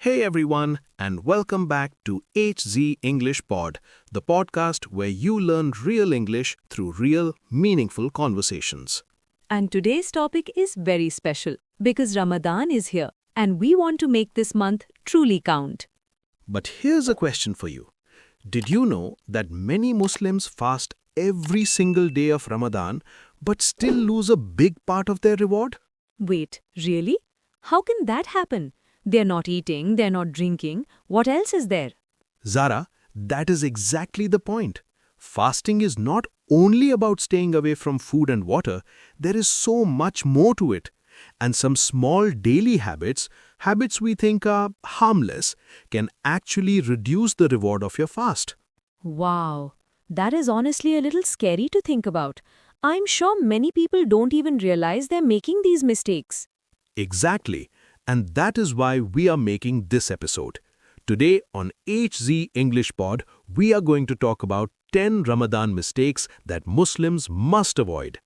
Hey everyone, and welcome back to HZ English Pod, the podcast where you learn real English through real, meaningful conversations. And today's topic is very special because Ramadan is here and we want to make this month truly count. But here's a question for you. Did you know that many Muslims fast every single day of Ramadan but still lose a big part of their reward? Wait, really? How can that happen? They're not eating, they're not drinking. What else is there? Zara, that is exactly the point. Fasting is not only about staying away from food and water, there is so much more to it. And some small daily habits we think are harmless, can actually reduce the reward of your fast. Wow, that is honestly a little scary to think about. I'm sure many people don't even realize they're making these mistakes. Exactly. And that is why we are making this episode. Today on HZ English Pod, we are going to talk about 10 Ramadan mistakes that Muslims must avoid.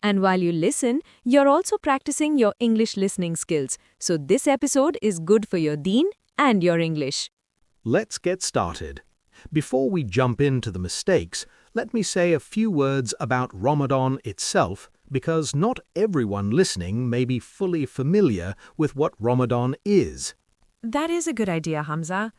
And while you listen, you're also practicing your English listening skills. So this episode is good for your deen and your English. Let's get started. Before we jump into the mistakes, let me say a few words about Ramadan itself, because not everyone listening may be fully familiar with what Ramadan is. That is a good idea, Hamza.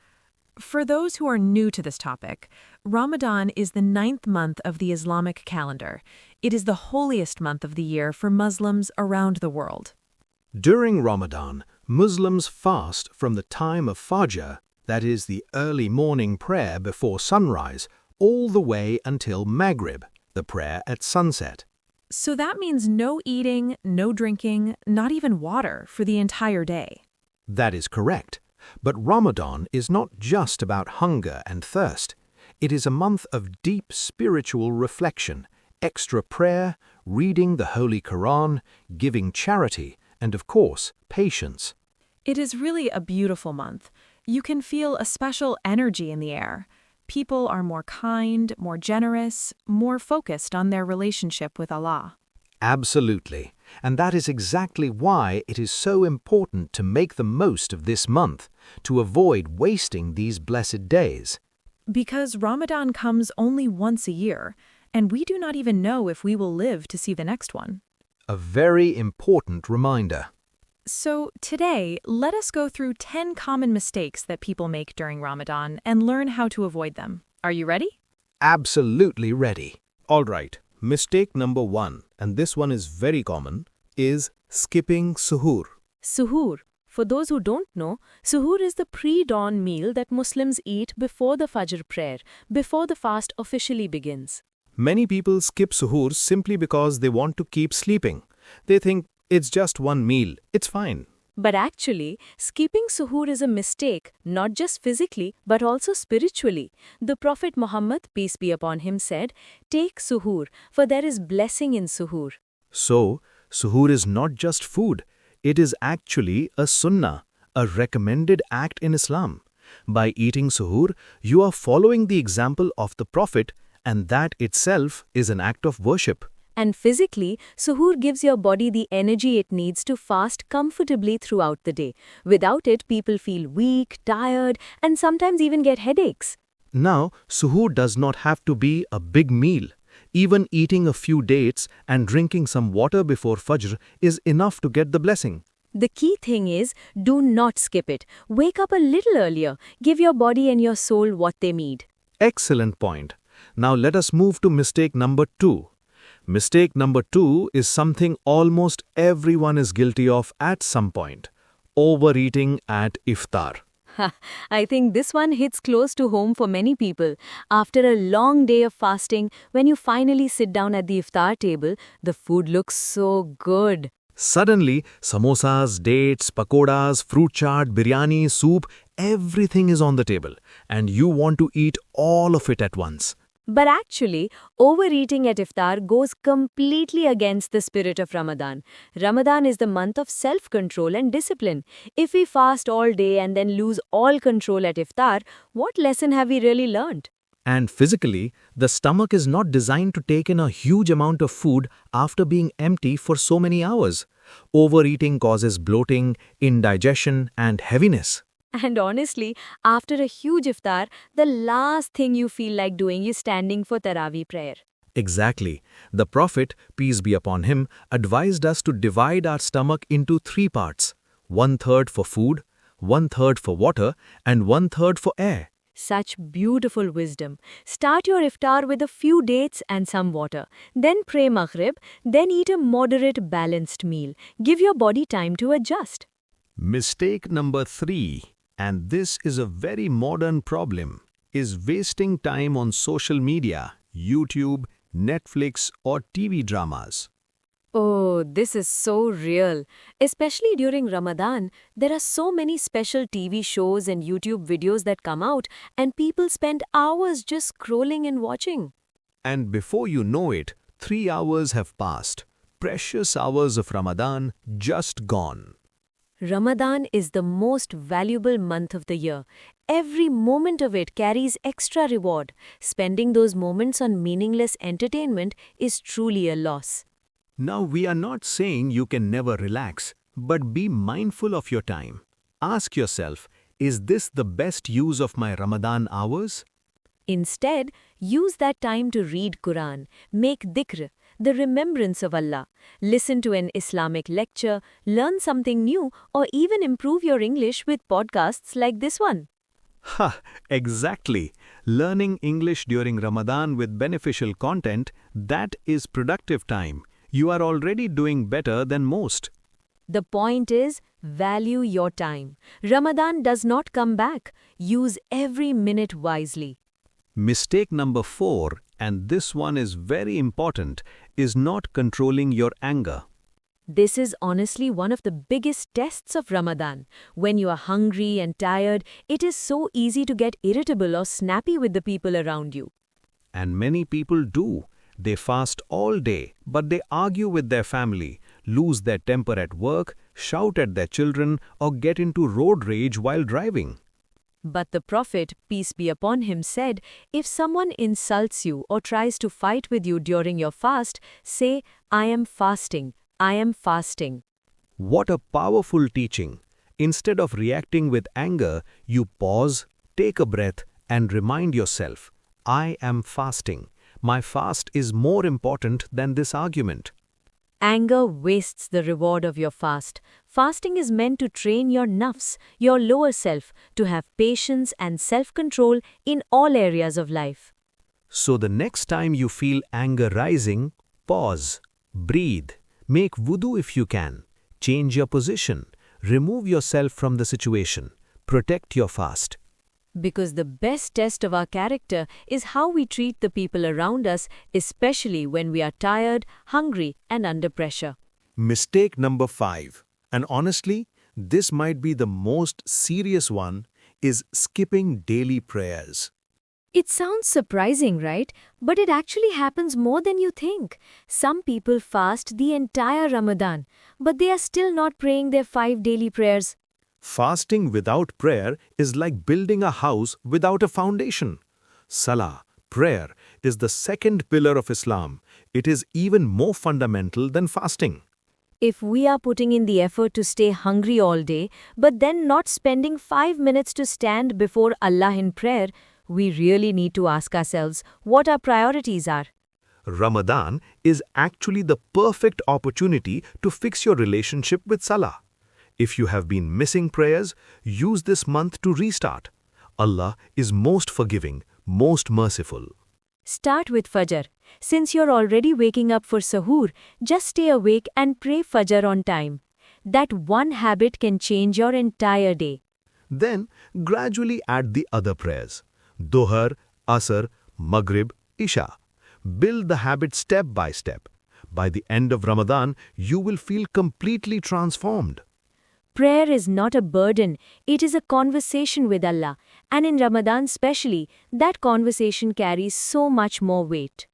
For those who are new to this topic, Ramadan is the 9th month of the Islamic calendar. It is the holiest month of the year for Muslims around the world. During Ramadan, Muslims fast from the time of Fajr, that is the early morning prayer before sunrise, all the way until Maghrib, the prayer at sunset. So that means no eating, no drinking, not even water for the entire day. That is correct. But Ramadan is not just about hunger and thirst. It is a month of deep spiritual reflection, extra prayer, reading the Holy Quran, giving charity, and of course, patience. It is really a beautiful month. You can feel a special energy in the air. People are more kind, more generous, more focused on their relationship with Allah. Absolutely. And that is exactly why it is so important to make the most of this month, to avoid wasting these blessed days. Because Ramadan comes only once a year, and we do not even know if we will live to see the next one. A very important reminder. So today, let us go through 10 common mistakes that people make during Ramadan and learn how to avoid them. Are you ready? Absolutely ready. All right. Mistake number 1, and this one is very common, is skipping suhoor. Suhoor. For those who don't know, suhoor is the pre-dawn meal that Muslims eat before the Fajr prayer, before the fast officially begins. Many people skip suhoor simply because they want to keep sleeping. They think, it's just one meal, it's fine. But actually, skipping suhoor is a mistake, not just physically, but also spiritually. The Prophet Muhammad, peace be upon him, said, "Take suhoor, for there is blessing in suhoor." So, suhoor is not just food. It is actually a sunnah, a recommended act in Islam. By eating suhoor, you are following the example of the Prophet, and that itself is an act of worship. And physically, suhoor gives your body the energy it needs to fast comfortably throughout the day. Without it, people feel weak, tired, and sometimes even get headaches. Now, suhoor does not have to be a big meal. Even eating a few dates and drinking some water before Fajr is enough to get the blessing. The key thing is, do not skip it. Wake up a little earlier. Give your body and your soul what they need. Excellent point. Now let us move to mistake number 2. Mistake number 2 is something almost everyone is guilty of at some point: overeating at iftar. I think this one hits close to home for many people. After a long day of fasting, when you finally sit down at the iftar table, the food looks so good. Suddenly, samosas, dates, pakoras, fruit chaat, biryani, soup, everything is on the table, and you want to eat all of it at once. But actually, overeating at iftar goes completely against the spirit of Ramadan. Ramadan is the month of self-control and discipline. If we fast all day and then lose all control at iftar, what lesson have we really learned? And physically, the stomach is not designed to take in a huge amount of food after being empty for so many hours. Overeating causes bloating, indigestion, and heaviness. And honestly, after a huge iftar, the last thing you feel like doing is standing for Taraweeh prayer. Exactly. The Prophet, peace be upon him, advised us to divide our stomach into three parts: one-third for food, one-third for water, and one-third for air. Such beautiful wisdom. Start your iftar with a few dates and some water. Then pray Maghrib. Then eat a moderate, balanced meal. Give your body time to adjust. Mistake number 3, and this is a very modern problem, is wasting time on social media, YouTube, Netflix, or TV dramas. Oh, this is so real. Especially during Ramadan, there are so many special TV shows and YouTube videos that come out, and people spend hours just scrolling and watching. And before you know it, 3 hours have passed. Precious hours of Ramadan just gone. Ramadan is the most valuable month of the year. Every moment of it carries extra reward. Spending those moments on meaningless entertainment is truly a loss. Now, we are not saying you can never relax, but be mindful of your time. Ask yourself, is this the best use of my Ramadan hours? Instead, use that time to read Quran, make dhikr, the remembrance of Allah, listen to an Islamic lecture, learn something new, or even improve your English with podcasts like this one. Ha, exactly. Learning English during Ramadan with beneficial content, that is productive time. You are already doing better than most. The point is, value your time. Ramadan does not come back. Use every minute wisely. Mistake number 4, and this one is very important, is not controlling your anger. This is honestly one of the biggest tests of Ramadan. When you are hungry and tired, it is so easy to get irritable or snappy with the people around you. And many people do. They fast all day, but they argue with their family, lose their temper at work, shout at their children, or get into road rage while driving. But the Prophet, peace be upon him, said, if someone insults you or tries to fight with you during your fast, say, I am fasting, I am fasting. What a powerful teaching. Instead of reacting with anger, you pause, take a breath, and remind yourself, I am fasting. My fast is more important than this argument. Anger wastes the reward of your fast. Fasting is meant to train your nafs, your lower self, to have patience and self-control in all areas of life. So the next time you feel anger rising, pause, breathe, make wudu if you can, change your position, remove yourself from the situation, protect your fast. Because the best test of our character is how we treat the people around us, especially when we are tired, hungry, and under pressure. Mistake number 5, and honestly, this might be the most serious one, is skipping daily prayers. It sounds surprising, right? But it actually happens more than you think. Some people fast the entire Ramadan, but they are still not praying their 5 daily prayers. Fasting without prayer is like building a house without a foundation. Salah, prayer, is the second pillar of Islam. It is even more fundamental than fasting. If we are putting in the effort to stay hungry all day, but then not spending 5 minutes to stand before Allah in prayer, we really need to ask ourselves what our priorities are. Ramadan is actually the perfect opportunity to fix your relationship with Salah. If you have been missing prayers, use this month to restart. Allah is most forgiving, most merciful. Start with Fajr. Since you're already waking up for Sahur, just stay awake and pray Fajr on time. That one habit can change your entire day. Then, gradually add the other prayers. Dhuhr, Asr, Maghrib, Isha. Build the habit step by step. By the end of Ramadan, you will feel completely transformed. Prayer is not a burden, it is a conversation with Allah. And in Ramadan especially, that conversation carries so much more weight.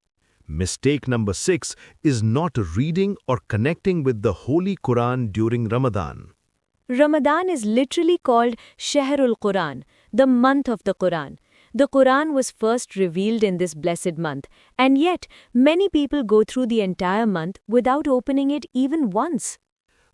Mistake number 6 is not reading or connecting with the Holy Quran during Ramadan. Ramadan is literally called Shahrul Quran, the month of the Quran. The Quran was first revealed in this blessed month, and yet many people go through the entire month without opening it even once.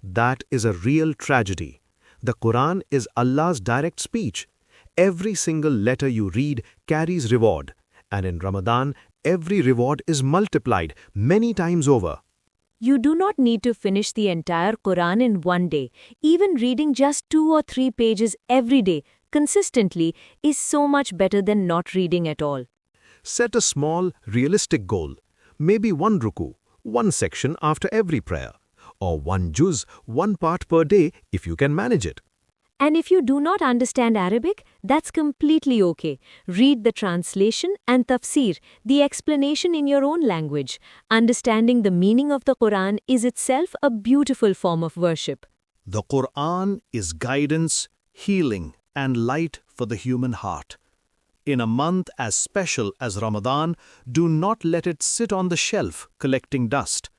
That is a real tragedy. The Quran is Allah's direct speech. Every single letter you read carries reward. And in Ramadan, every reward is multiplied many times over. You do not need to finish the entire Quran in one day. Even reading just 2 or 3 pages every day, consistently, is so much better than not reading at all. Set a small, realistic goal. Maybe one ruku, one section after every prayer. Or one juz, one part per day if you can manage it. And if you do not understand Arabic, that's completely okay. Read the translation and tafsir, the explanation in your own language. Understanding the meaning of the Quran is itself a beautiful form of worship. The Quran is guidance, healing, and light for the human heart. In a month as special as Ramadan, do not let it sit on the shelf collecting dust.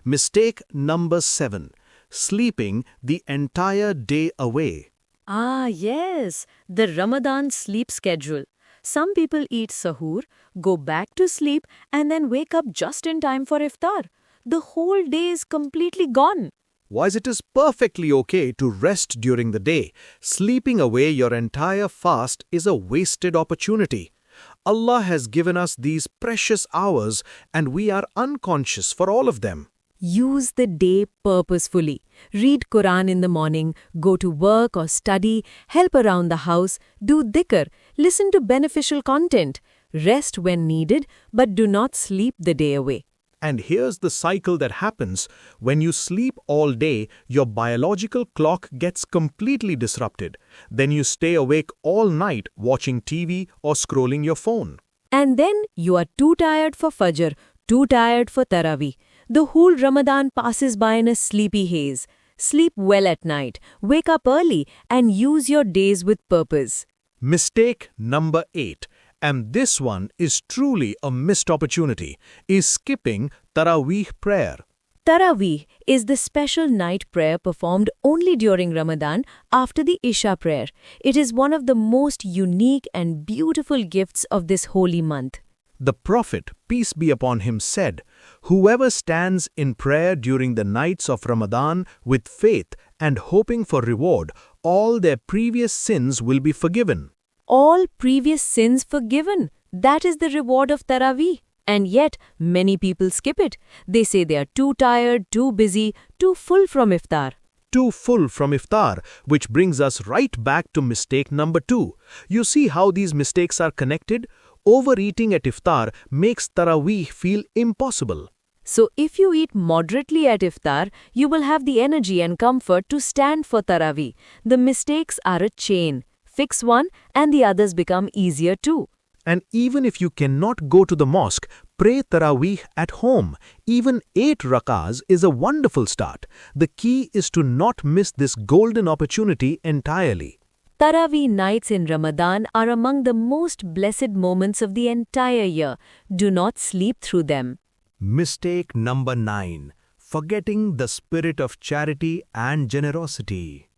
Mistake number 7. Sleeping the entire day away. Ah, yes, the Ramadan sleep schedule. Some people eat sahur, go back to sleep, and then wake up just in time for iftar. The whole day is completely gone. While it is perfectly okay to rest during the day, sleeping away your entire fast is a wasted opportunity. Allah has given us these precious hours and we are unconscious for all of them. Use the day purposefully. Read Quran in the morning, go to work or study, help around the house, do dhikr, listen to beneficial content. Rest when needed, but do not sleep the day away. And here's the cycle that happens. When you sleep all day, your biological clock gets completely disrupted. Then you stay awake all night watching TV or scrolling your phone. And then you are too tired for Fajr, too tired for Taraweeh. The whole Ramadan passes by in a sleepy haze. Sleep well at night, wake up early, and use your days with purpose. Mistake number 8, and this one is truly a missed opportunity, is skipping Taraweeh prayer. Taraweeh is the special night prayer performed only during Ramadan after the Isha prayer. It is one of the most unique and beautiful gifts of this holy month. The Prophet, peace be upon him, said, "Whoever stands in prayer during the nights of Ramadan with faith and hoping for reward, all their previous sins will be forgiven." All previous sins forgiven. That is the reward of Taraweeh. And yet, many people skip it. They say they are too tired, too busy, too full from iftar. Too full from iftar, which brings us right back to mistake number 2. You see how these mistakes are connected? Overeating at iftar makes Taraweeh feel impossible. So if you eat moderately at iftar, you will have the energy and comfort to stand for Taraweeh. The mistakes are a chain. Fix one and the others become easier too. And even if you cannot go to the mosque, pray Taraweeh at home. Even 8 rakahs is a wonderful start. The key is to not miss this golden opportunity entirely. Taraweeh nights in Ramadan are among the most blessed moments of the entire year. Do not sleep through them. Mistake number 9. Forgetting the spirit of charity and generosity.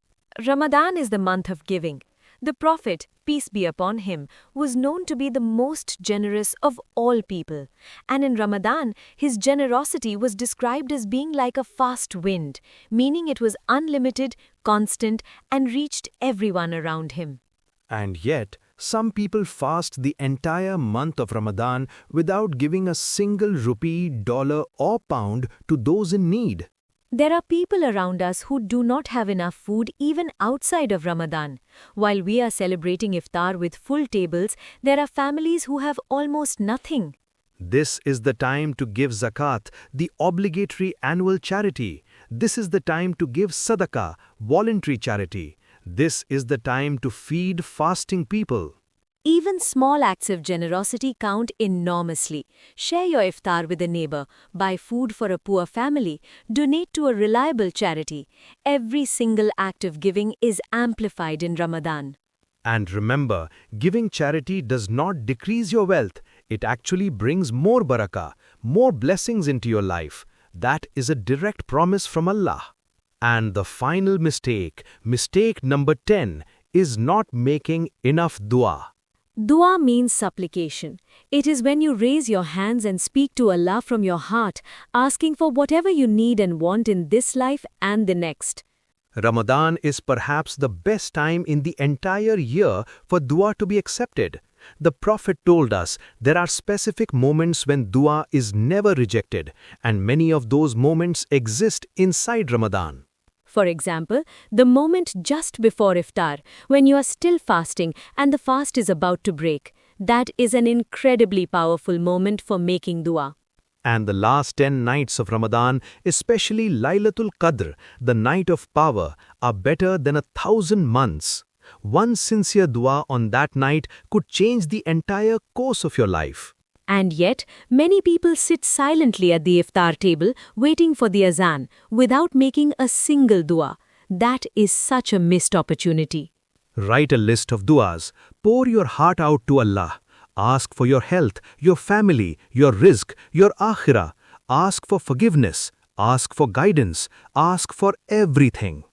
Ramadan is the month of giving. The Prophet, peace be upon him, was known to be the most generous of all people. And in Ramadan, his generosity was described as being like a fast wind, meaning it was unlimited, constant, and reached everyone around him. And yet, some people fast the entire month of Ramadan without giving a single rupee, dollar, or pound to those in need. There are people around us who do not have enough food even outside of Ramadan. While we are celebrating iftar with full tables, there are families who have almost nothing. This is the time to give zakat, the obligatory annual charity. This is the time to give sadaqah, voluntary charity. This is the time to feed fasting people. Even small acts of generosity count enormously. Share your iftar with a neighbor, buy food for a poor family, donate to a reliable charity. Every single act of giving is amplified in Ramadan. And remember, giving charity does not decrease your wealth. It actually brings more barakah, more blessings into your life. That is a direct promise from Allah. And the final mistake, mistake number 10, is not making enough dua. Dua means supplication. It is when you raise your hands and speak to Allah from your heart, asking for whatever you need and want in this life and the next. Ramadan is perhaps the best time in the entire year for dua to be accepted. The Prophet told us there are specific moments when dua is never rejected, and many of those moments exist inside Ramadan. For example, the moment just before iftar, when you are still fasting and the fast is about to break. That is an incredibly powerful moment for making dua. And the last 10 nights of Ramadan, especially Laylatul Qadr, the night of power, are better than 1,000 months. One sincere dua on that night could change the entire course of your life. And yet, many people sit silently at the iftar table waiting for the azan without making a single dua. That is such a missed opportunity. Write a list of duas. Pour your heart out to Allah. Ask for your health, your family, your rizq, your akhirah. Ask for forgiveness. Ask for guidance. Ask for everything.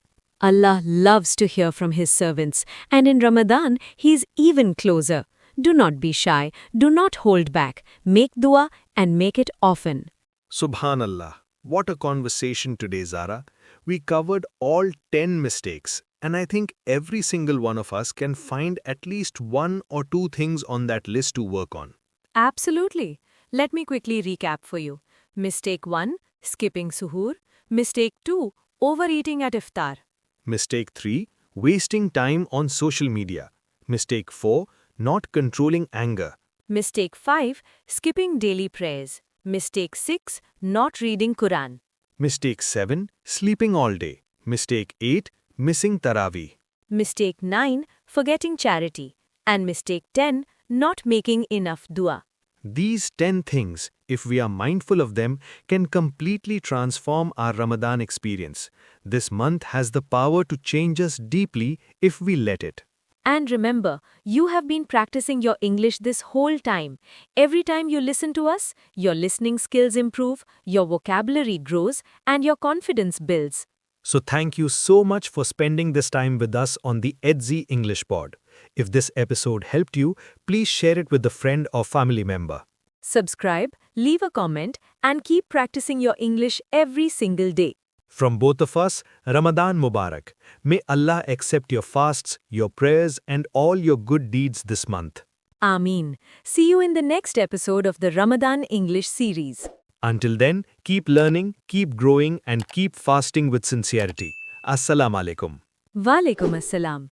Allah loves to hear from His servants, and in Ramadan, He is even closer. Do not be shy, do not hold back. Make dua and make it often. Subhanallah. What a conversation today, Zara. We covered all 10 mistakes, and I think every single one of us can find at least one or two things on that list to work on. Absolutely. Let me quickly recap for you. Mistake 1, skipping suhoor. Mistake 2, overeating at iftar. Mistake 3, wasting time on social media. Mistake 4, not controlling anger. Mistake 5, skipping daily prayers. Mistake 6, not reading Quran. Mistake 7, sleeping all day. Mistake 8, missing Taraweeh. Mistake 9, forgetting charity. And mistake 10, not making enough dua. These 10 things, if we are mindful of them, can completely transform our Ramadan experience. This month has the power to change us deeply if we let it. And remember, you have been practicing your English this whole time. Every time you listen to us, your listening skills improve, your vocabulary grows, and your confidence builds. So thank you so much for spending this time with us on the EDZ English Pod. If this episode helped you, please share it with a friend or family member. Subscribe, leave a comment, and keep practicing your English every single day. From both of us, Ramadan Mubarak. May Allah accept your fasts, your prayers, and all your good deeds this month. Ameen. See you in the next episode of the Ramadan English Series. Until then, keep learning, keep growing, and keep fasting with sincerity. Assalamu alaikum. Walaikum assalam.